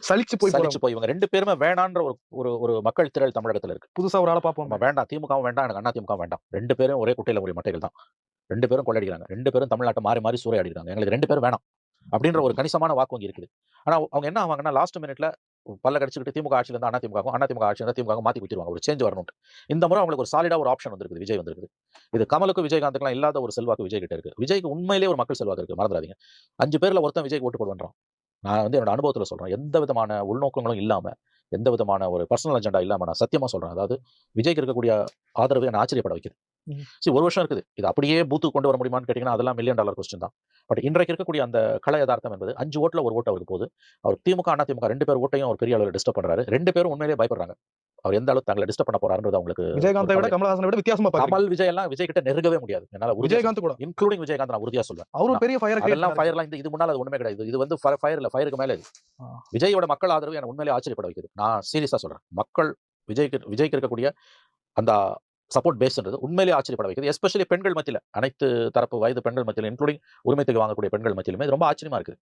சலிச்சு போய் இவங்க 2 பேருமே வேணான்ற ஒரு ஒரு ஒரு மக்கள் திரள் தமிழகத்துல இருக்கு. புதுசா ஒரு ஆள பார்ப்போம். நம்ம வேண்டாம், திமுகவும் வேண்டாம், எனக்கு அண்ணா திமுகவும் வேண்டாம். 2 பேரும் ஒரே குட்டையில உரிய மட்டைகள் தான். 2 பேரும் கொள்ளையடிக்கிறாங்க. 2 பேரும் தமிழ்நாட்ட மாறி மாறி சூறையாடிருக்காங்க. எங்களுக்கு 2 பேரும் வேணாம். அப்படின்ற ஒரு கணிசமான வாக்கு வங்கி இருக்குது. ஆனா அவங்க என்ன ஆவாங்கன்னா, லாஸ்ட் மினிட்ல பல்ல கடிச்சுக்கிட்டு திமுக ஆட்சியில இருந்தா அதிமுகவும், அதிமுக ஆட்சியில இருந்தா திமுகவும் மாத்தி குத்திருவாங்க. ஒரு சேஞ்ச் வரணும்ன்ட்டு. இந்த முறை அவங்களுக்கு ஒரு சாலிடா ஒரு ஆப்ஷன் வந்திருக்குது. விஜய் வந்திருக்குது. இது கமலுக்கும், விஜயகாந்துக்குலாம் இல்லாத ஒரு செல்வாக்கு விஜய் கிட்ட இருக்கு. விஜய்க்கு உண்மையிலேயே ஒரு மக்கள் செல்வாக்கு இருக்கு. மறந்துறாதீங்க. 5 பேர்ல ஒருத்தன் விஜய்க்கு ஓட்டு போடுவேன்றான். நான் வந்து என்னோட அனுபவத்துல சொல்றேன். எந்த விதமான உள்நோக்கங்களும் இல்லாம, எந்த விதமான ஒரு பர்சனல் அஜெண்டா இல்லாம நான் சத்தியமா சொல்றேன். அதாவது விஜய்க்கு இருக்கக்கூடிய ஆதரவு என்ன ஆச்சரியப்பட வைக்குது. ம். சரி, 1 வருஷம் இருக்குது. இது அப்படியே பூத்துக்கு கொண்டு வர முடியுமான்னு கேட்டீங்கன்னா, அதெல்லாம் $1,000,000 கொஸ்டின் தான். பட் இன்றைக்கு இருக்கக்கூடிய அந்த கள யதார்த்தம் என்பது 5 ஓட்ல 1 ஓட்டு அவருக்கு போகுது. அவர் திமுக, அதிமுக 2 பேர் ஓட்டையும் அவர் பெரிய அளவுல டிஸ்டர்ப் பண்றாரு. 2 பேரும் உண்மையிலேயே பயப்படுறாங்க. அவர் எந்த அளவுக்கு தங்கள டிஸ்டர்ப் பண்ண போறாருன்றது அவங்களுக்கு ஒரு விஜயகாந்தை விட கவலை. கமலஹாசன விட வித்தியாசமா பார்க்குறீங்க. கமல், விஜய் எல்லாம் விஜய் கிட்ட நெருங்கவே முடியாது. என்னால உறுதியா சொல்ல விஜயகாந்த் கூட. இன்க்ளூடிங் விஜயகாந்த் நான் உறுதியா சொல்வேன். அவரும் நான் பெரிய ஃபயர் கிரியேட் அதெல்லாம் பண்ணாரு. ஃபயர்லாம் இது முன்னால அது ஒண்ணுமே கிடையாது. இது வந்து ஃபயர் இல்ல. ஃபயருக்கு மேல இது. ஆ. விஜயோட மக்கள் ஆதரவு என்ன உண்மையிலேயே ஆச்சரியப்பட வைக்குது. நான் சீரியஸா சொல்றேன். மக்கள் விஜய்க்கு இருக்கக்கூடிய அந்த சப்போர்ட் பேஸ்ன்றது உண்மையிலேயே ஆச்சரியப்பட வைக்குது. எஸ்பெஷலி பெண்கள் மத்தியில. அனைத்து தரப்பு வயது பெண்கள் மத்தியில இன்க்ளூடிங் உரிமை தொகை வாங்கக்கூடிய பெண்கள் மத்தியிலுமே இது ரொம்ப ஆச்சரியமா இருக்கு.